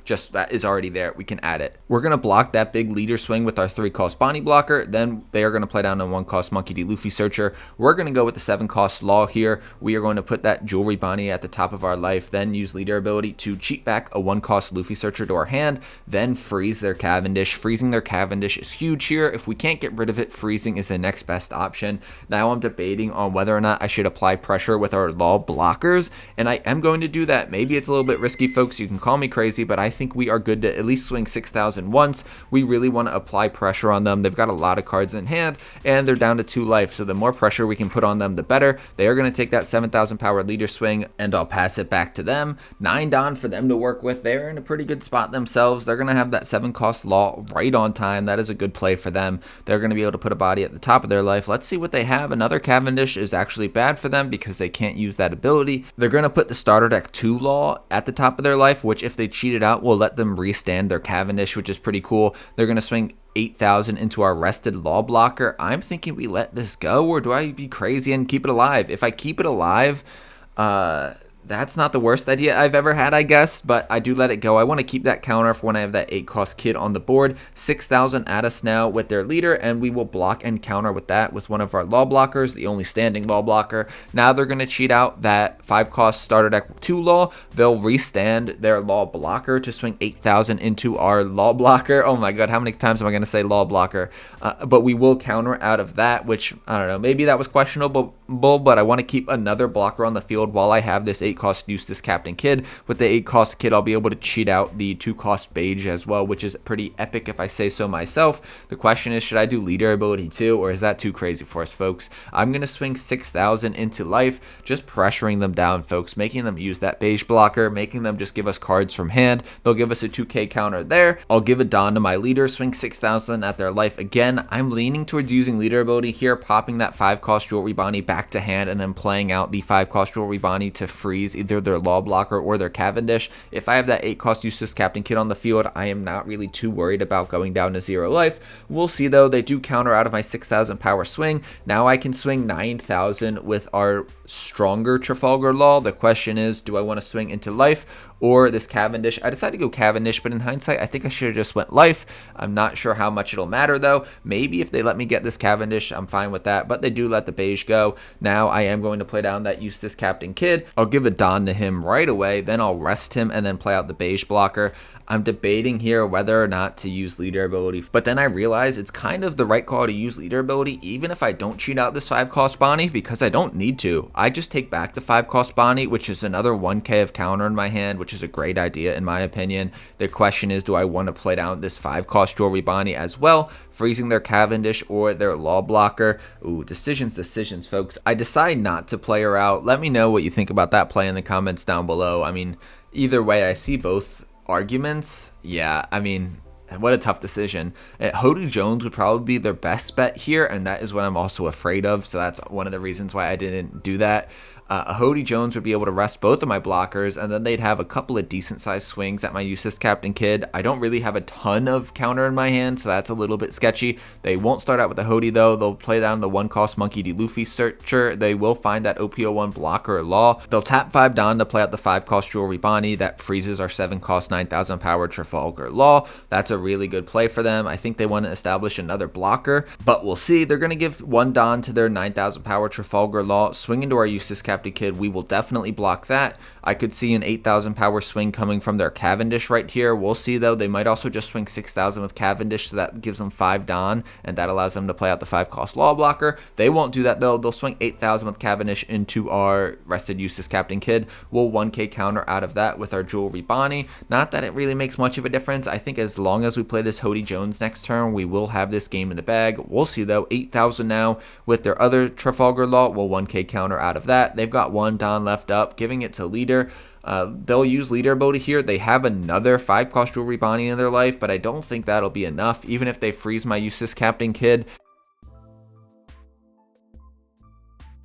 just that is already there. We can add it. We're going to block that big leader swing with our 3-cost Bonnie blocker. Then they are going to play down a 1-cost Monkey D. Luffy searcher. We're going to go with the 7-cost Law here. We are going to put that Jewelry Bonnie at the top of our life, then use leader ability to cheat back a 1-cost Luffy searcher to our hand, then freeze their Cavendish. Freezing their Cavendish is huge here. If we can't get rid of it, freezing is the next best option. Now I'm debating on whether or not I should apply pressure with our Law blockers, and I am going to do that. Maybe it's a little bit risky, folks. You can call me crazy, but I think we are good to at least swing 6,000 once. We really want to apply pressure on them. They've got a lot of cards in hand, and they're down to 2 life, so the more pressure we can put on them, the better. They are going to take that 7,000 power leader swing, and I'll pass it back to them. 9 Don for them to work with. They're in a pretty good spot themselves. They're going to have that 7-cost Law right on time. That is a good play for them. They're going to be able to put a body at the top of their life. Let's see what they have. Another Cavendish is actually bad for them because they can't use that ability. They're going to put the starter deck 2 Law at the top of their life, which if they cheat it out will let them restand their Cavendish, which is pretty cool. They're going to swing 8,000 into our rested Law blocker. I'm thinking we let this go, or do I be crazy and keep it alive? If I keep it alive, that's not the worst idea I've ever had, I guess, but I do let it go. I want to keep that counter for when I have that 8-cost Kid on the board. 6,000 at us now with their leader, and we will block and counter with that with one of our Law blockers, the only standing Law blocker. Now they're going to cheat out that 5-cost starter deck 2 Law. They'll restand their Law blocker to swing 8,000 into our Law blocker. Oh my god, how many times am I going to say Law blocker? But we will counter out of that, which, I don't know, maybe that was questionable, but I want to keep another blocker on the field while I have this 8-cost Eustace Captain Kidd. With the 8-cost Kidd, I'll be able to cheat out the 2-cost beige as well, which is pretty epic if I say so myself. The question is, should I do leader ability too, or is that too crazy for us, folks? I'm going to swing 6,000 into life, just pressuring them down, folks, making them use that beige blocker, making them just give us cards from hand. They'll give us a 2K counter there. I'll give a Don to my leader, swing 6,000 at their life again. I'm leaning towards using leader ability here, popping that 5-cost Jewelry Bonnie back to hand, and then playing out the 5-cost Jewelry Bonnie to freeze either their Law blocker or their Cavendish. If I have that 8-cost Eustace Captain Kidd on the field, I am not really too worried about going down to 0 life. We'll see though. They do counter out of my 6,000 power swing. Now I can swing 9,000 with our stronger Trafalgar Law. The question is, do I want to swing into life, or this Cavendish. I decided to go Cavendish, but in hindsight, I think I should have just went life. I'm not sure how much it'll matter though. Maybe if they let me get this Cavendish, I'm fine with that, but they do let the beige go. Now I am going to play down that Eustace Captain Kidd. I'll give a Don to him right away, then I'll rest him and then play out the beige blocker. I'm debating here whether or not to use leader ability, but then I realize it's kind of the right call to use leader ability even if I don't cheat out this 5-cost Bonnie, because I don't need to. I just take back the 5-cost Bonnie, which is another 1k of counter in my hand, which is a great idea in my opinion. The question is, do I want to play down this 5-cost Jewelry Bonnie as well, freezing their Cavendish or their Law Blocker? Ooh, decisions, folks. I decide not to play her out. Let me know what you think about that play in the comments down below. I mean, either way, I see both arguments. Yeah, I mean, what a tough decision. Hody Jones would probably be their best bet here, and that is what I'm also afraid of, so that's one of the reasons why I didn't do that. Hody Jones would be able to rest both of my blockers, and then they'd have a couple of decent sized swings at my Eustace Captain Kidd. I don't really have a ton of counter in my hand, so that's a little bit sketchy. They won't start out with the Hody though. They'll play down the 1-cost Monkey D. Luffy Searcher. They will find that OP11 blocker or Law. They'll tap 5 Don to play out the 5-cost Jewelry Bonnie that freezes our 7-cost 9,000 power Trafalgar Law. That's a really good play for them. I think they want to establish another blocker, but we'll see. They're going to give 1 Don to their 9,000 power Trafalgar Law, swing into our Eustace Captain Kidd. We will definitely block that. I could see an 8,000 power swing coming from their Cavendish right here. We'll see though. They might also just swing 6,000 with Cavendish, so that gives them 5 Don, and that allows them to play out the 5-cost Law Blocker. They won't do that though. They'll swing 8,000 with Cavendish into our rested Eustace Captain Kidd. We'll 1k counter out of that with our Jewelry Bonnie. Not that it really makes much of a difference. I think as long as we play this Hody Jones next turn, we will have this game in the bag. We'll see though. 8,000 now with their other Trafalgar Law. We'll 1k counter out of that. They've got 1 Don left up, giving it to leader. They'll use leader ability here. They have another 5-cost Jewelry Bonnie in their life, but I don't think that'll be enough, even if they freeze my Eustace Captain Kidd.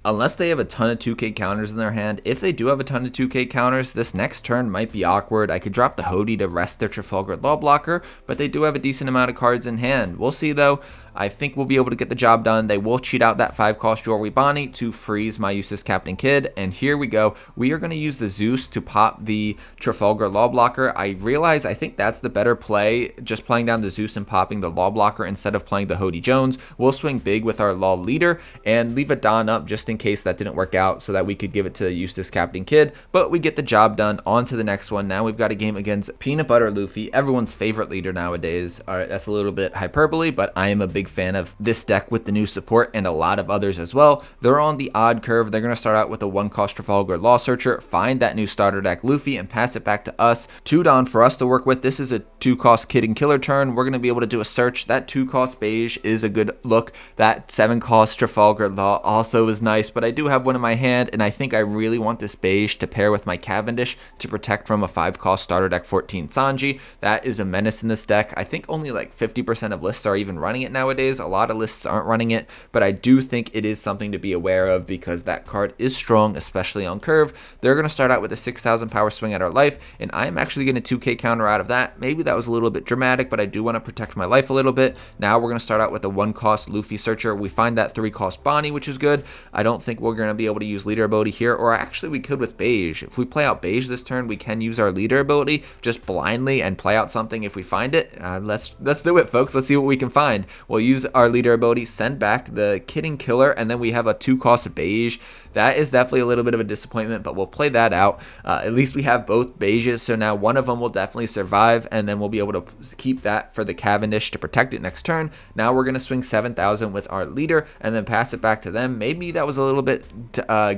Unless they have a ton of 2k counters in their hand. If they do have a ton of 2k counters, this next turn might be awkward. I could drop the Hody to rest their Trafalgar Law Blocker, but they do have a decent amount of cards in hand. We'll see though. I think we'll be able to get the job done. They will cheat out that 5-cost Jewelry Bonnie to freeze my Eustace Captain Kidd. And here we go. We are going to use the Zeus to pop the Trafalgar Law Blocker. I realize I think that's the better play, just playing down the Zeus and popping the Law Blocker instead of playing the Hody Jones. We'll swing big with our Law Leader and leave a Don up just in case that didn't work out, so that we could give it to Eustace Captain Kidd. But we get the job done. On to the next one. Now we've got a game against Peanut Butter Luffy, everyone's favorite leader nowadays. All right, that's a little bit hyperbole, but I am a big fan of this deck with the new support and a lot of others as well. They're on the odd curve. They're going to start out with a 1-cost Trafalgar Law Searcher, find that new starter deck Luffy, and pass it back to us. 2 Don for us to work with. This is a 2-cost Kid and Killer turn. We're going to be able to do a search. That 2-cost beige is a good look. That 7-cost Trafalgar Law also is nice, but I do have one in my hand, and I think I really want this beige to pair with my Cavendish to protect from a 5-cost starter deck 14 Sanji. That is a menace in this deck. I think only like 50% of lists are even running it nowadays. A lot of lists aren't running it, but I do think it is something to be aware of because that card is strong, especially on curve. They're going to start out with a 6,000 power swing at our life, and I'm actually going to 2k counter out of that. Maybe that was a little bit dramatic, but I do want to protect my life a little bit. Now we're going to start out with a 1-cost Luffy Searcher. We find that 3-cost Bonnie, which is good. I don't think we're going to be able to use leader ability here, or actually we could with beige. If we play out beige this turn, we can use our leader ability just blindly and play out something if we find it. Let's do it, folks. Let's see what we can find. We'll use our leader ability, send back the Kid and Killer, and then we have a 2-cost beige. That is definitely a little bit of a disappointment, but we'll play that out. At least we have both beiges, so now one of them will definitely survive, and then we'll be able to keep that for the Cavendish to protect it next turn. Now we're going to swing 7,000 with our leader and then pass it back to them. Maybe that was a little bit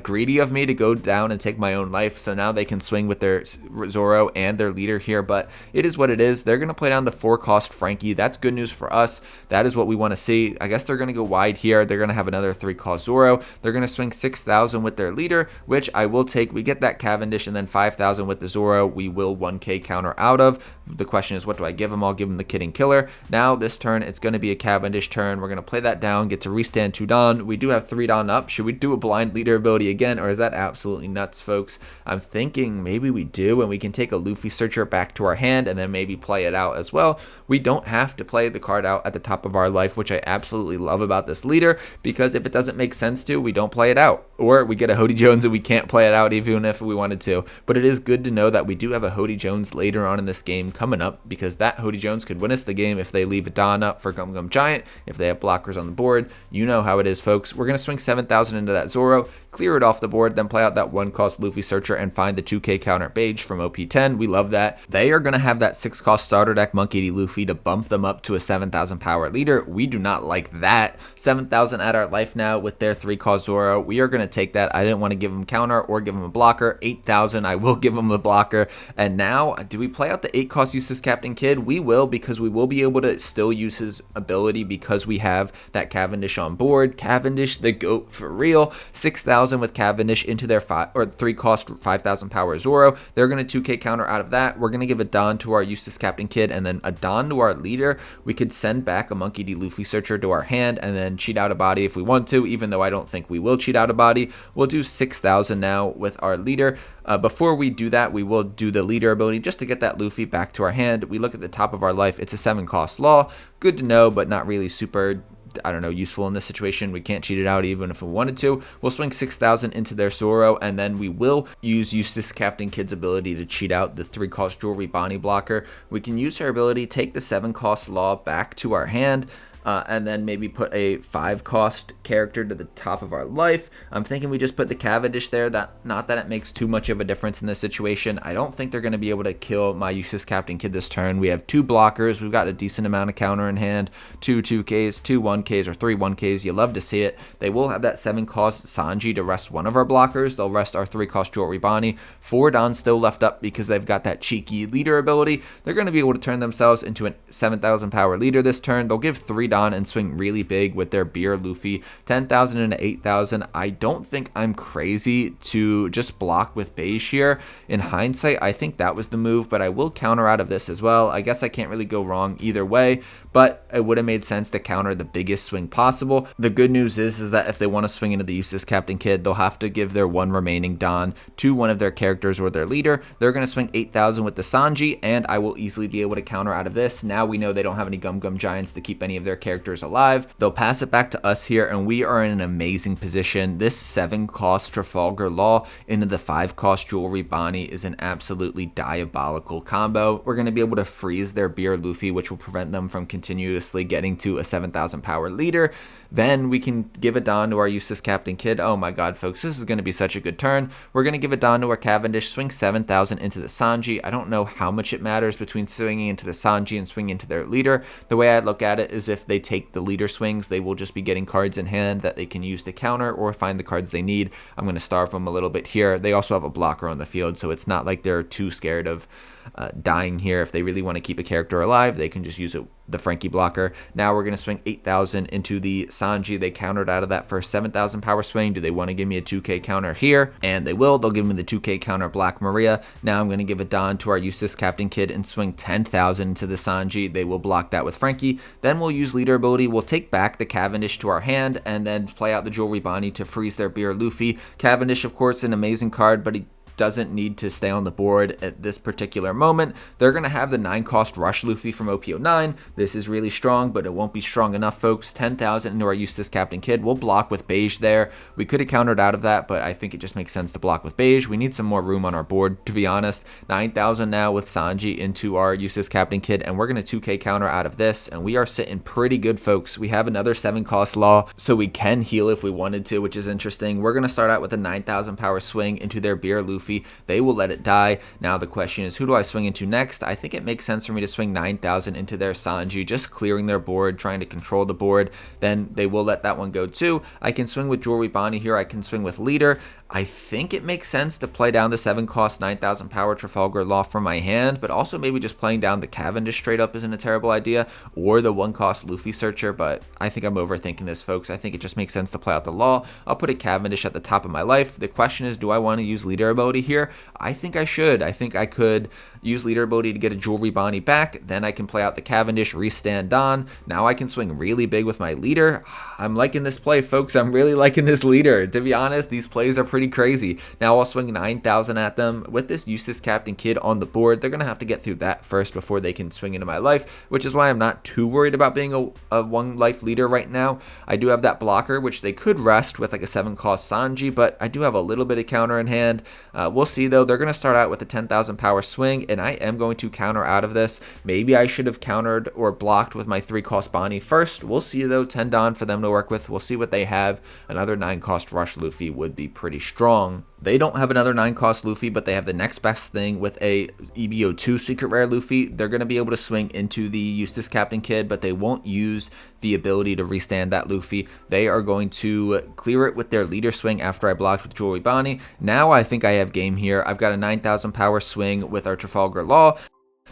greedy of me to go down and take my own life, so now they can swing with their Zoro and their leader here, but it is what it is. They're going to play down the 4-cost Frankie. That's good news for us. That is what we want to see. I guess they're going to go wide here. They're going to have another 3-cost Zoro. They're going to swing 6,000 with their leader, which I will take. We get that Cavendish, and then 5,000 with the Zoro we will 1k counter out of. The question is, what do I give them? I'll give them the Kid and Killer. Now this turn, it's going to be a Cavendish turn. We're going to play that down, get to restand 2 Don. We do have 3 Don up. Should we do a blind leader ability again, or is that absolutely nuts, folks? I'm thinking maybe we do, and we can take a Luffy Searcher back to our hand and then maybe play it out as well. We don't have to play the card out at the top of our life, which I absolutely love about this leader, because if it doesn't make sense to, we don't play it out. Or or we get a Hody Jones and we can't play it out even if we wanted to. But it is good to know that we do have a Hody Jones later on in this game coming up, because that Hody Jones could win us the game if they leave a Don up for Gum Gum Giant, if they have blockers on the board. You know how it is, folks. We're going to swing 7,000 into that Zoro, clear it off the board, then play out that 1-cost Luffy Searcher and find the 2k counter Beige from OP10. We love that. They are going to have that 6-cost starter deck Monkey D. Luffy to bump them up to a 7,000 power leader. We do not like that. 7,000 at our life now with their 3-cost Zoro. We are going to take that. I didn't want to give them counter or give them a blocker. 8,000, I will give them the blocker. And now, do we play out the 8-cost Useless Captain Kid? We will, because we will be able to still use his ability because we have that Cavendish on board. Cavendish, the GOAT for real. 6,000 with Cavendish into their 3-cost 5,000 power Zoro. They're going to 2k counter out of that. We're going to give a Don to our Useless Captain Kid and then a Don to our leader. We could send back a Monkey D. Luffy Searcher to our hand and then cheat out a body if we want to, even though I don't think we will cheat out a body. We'll do 6,000 now with our leader. Before we do that, we will do the leader ability just to get that Luffy back to our hand. We look at the top of our life. It's a 7-cost law. Good to know, but not really super, I don't know, useful in this situation. We can't cheat it out even if we wanted to. We'll swing 6,000 into their Zoro, and then we will use Useless Captain Kid's ability to cheat out the 3-cost Jewelry Bonnie blocker. We can use her ability, take the 7-cost law back to our hand, and then maybe put a 5-cost character to the top of our life. I'm thinking we just put the Cavendish there. Not that it makes too much of a difference in this situation. I don't think they're going to be able to kill my Useless Captain Kid this turn. We have 2 blockers. We've got a decent amount of counter in hand. 2 2Ks, 2 1Ks, or 3 1Ks. You love to see it. They will have that 7-cost Sanji to rest one of our blockers. They'll rest our 3-cost Jewelry Bonnie. 4 Dons still left up because they've got that cheeky leader ability. They're going to be able to turn themselves into a 7,000 power leader this turn. They'll give 3 Don and swing really big with their Beer Luffy. 10,000 into 8,000. I don't think I'm crazy to just block with Beige here. In hindsight, I think that was the move, but I will counter out of this as well. I guess I can't really go wrong either way, but it would have made sense to counter the biggest swing possible. The good news is that if they want to swing into the Useless Captain Kid, they'll have to give their 1 remaining Don to one of their characters or their leader. They're going to swing 8,000 with the Sanji, and I will easily be able to counter out of this. Now we know they don't have any Gum Gum Giants to keep any of their characters alive. They'll pass it back to us here, and we are in an amazing position. This 7-cost Trafalgar Law into the 5-cost Jewelry Bonnie is an absolutely diabolical combo. We're going to be able to freeze their Beer Luffy, which will prevent them from continuously getting to a 7,000 power leader. Then we can give a Don to our Useless Captain Kid. Oh my god, folks, this is going to be such a good turn. We're going to give a Don to our Cavendish, swing 7,000 into the Sanji. I don't know how much it matters between swinging into the Sanji and swinging into their leader. The way I look at it is if they take the leader swings, they will just be getting cards in hand that they can use to counter or find the cards they need. I'm going to starve them a little bit here. They also have a blocker on the field, so it's not like they're too scared of dying here. If they really want to keep a character alive, they can just use the Frankie blocker. Now we're going to swing 8,000 into the Sanji. They countered out of that first 7,000 power swing. Do they want to give me a 2k counter here? And they will. They'll give me the 2k counter Black Maria. Now I'm going to give a Don to our Useless Captain Kid and swing 10,000 into the Sanji. They will block that with Frankie. Then we'll use leader ability. We'll take back the Cavendish to our hand and then play out the Jewelry Bonnie to freeze their Beer Luffy. Cavendish, of course, an amazing card, but he doesn't need to stay on the board at this particular moment. They're going to have the 9-cost Rush Luffy from OP09. This is really strong, but it won't be strong enough, folks. 10,000 into our Useless Captain Kid. We'll block with Beige there. We could have countered out of that, but I think it just makes sense to block with Beige. We need some more room on our board, to be honest. 9,000 now with Sanji into our Useless Captain Kid, and we're going to 2k counter out of this, and we are sitting pretty good, folks. We have another 7-cost Law, so we can heal if we wanted to, which is interesting. We're going to start out with a 9,000 power swing into their Beer Luffy. They will let it die. Now the question is, who do I swing into next? I think it makes sense for me to swing 9,000 into their Sanji, just clearing their board, trying to control the board. Then they will let that one go too. I can swing with Jewelry Bonnie here. I can swing with Leader. I think it makes sense to play down the 7-cost 9,000 power Trafalgar Law from my hand, but also maybe just playing down the Cavendish straight up isn't a terrible idea, or the 1-cost Luffy Searcher, but I think I'm overthinking this, folks. I think it just makes sense to play out the Law. I'll put a Cavendish at the top of my life. The question is, do I want to use leader ability here? I think I should. I think I could use leader ability to get a Jewelry Bonnie back. Then I can play out the Cavendish, restand Don. Now I can swing really big with my leader. I'm liking this play, folks. I'm really liking this leader. To be honest, these plays are pretty crazy. Now I'll swing 9,000 at them. With this Eustace Captain Kid on the board, they're going to have to get through that first before they can swing into my life, which is why I'm not too worried about being a 1 life leader right now. I do have that blocker, which they could rest with like a 7 cost Sanji, but I do have a little bit of counter in hand. We'll see though. They're going to start out with a 10,000 power swing, and I am going to counter out of this. Maybe I should have countered or blocked with my 3 cost Bonnie first. We'll see though. 10 Don for them to work with. We'll see what they have. Another 9 cost Rush Luffy would be pretty strong. They don't have another 9 cost Luffy, but they have the next best thing with a EBO2 secret rare Luffy. They're going to be able to swing into the Eustace Captain Kid, but they won't use the ability to restand that Luffy. They are going to clear it with their leader swing after I blocked with Jewelry Bonnie. Now I think I have game here. I've got a 9,000 power swing with our Trafalgar Law.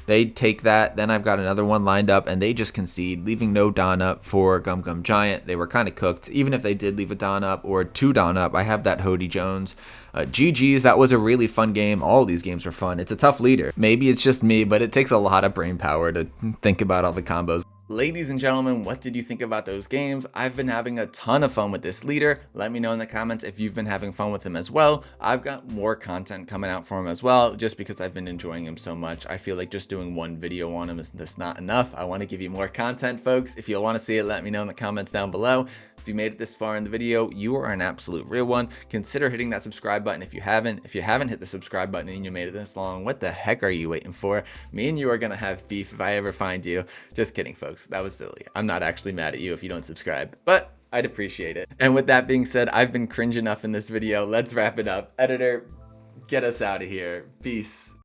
They take that, then I've got another one lined up, and they just concede, leaving no Don up for Gum Gum Giant. They were kind of cooked. Even if they did leave a Don up or 2 Don up, I have that Hody Jones. GG's, that was a really fun game. All these games were fun. It's a tough leader. Maybe it's just me, but it takes a lot of brain power to think about all the combos. Ladies and gentlemen, what did you think about those games? I've been having a ton of fun with this leader. Let me know in the comments if you've been having fun with him as well. I've got more content coming out for him as well, just because I've been enjoying him so much. I feel like just doing one video on him is just not enough. I want to give you more content, folks. If you'll want to see it, let me know in the comments down below. If you made it this far in the video, you are an absolute real one. Consider hitting that subscribe button if you haven't. If you haven't hit the subscribe button and you made it this long, what the heck are you waiting for? Me and you are going to have beef if I ever find you. Just kidding, folks. That was silly. I'm not actually mad at you if you don't subscribe, but I'd appreciate it. And with that being said, I've been cringe enough in this video. Let's wrap it up. Editor, get us out of here. Peace.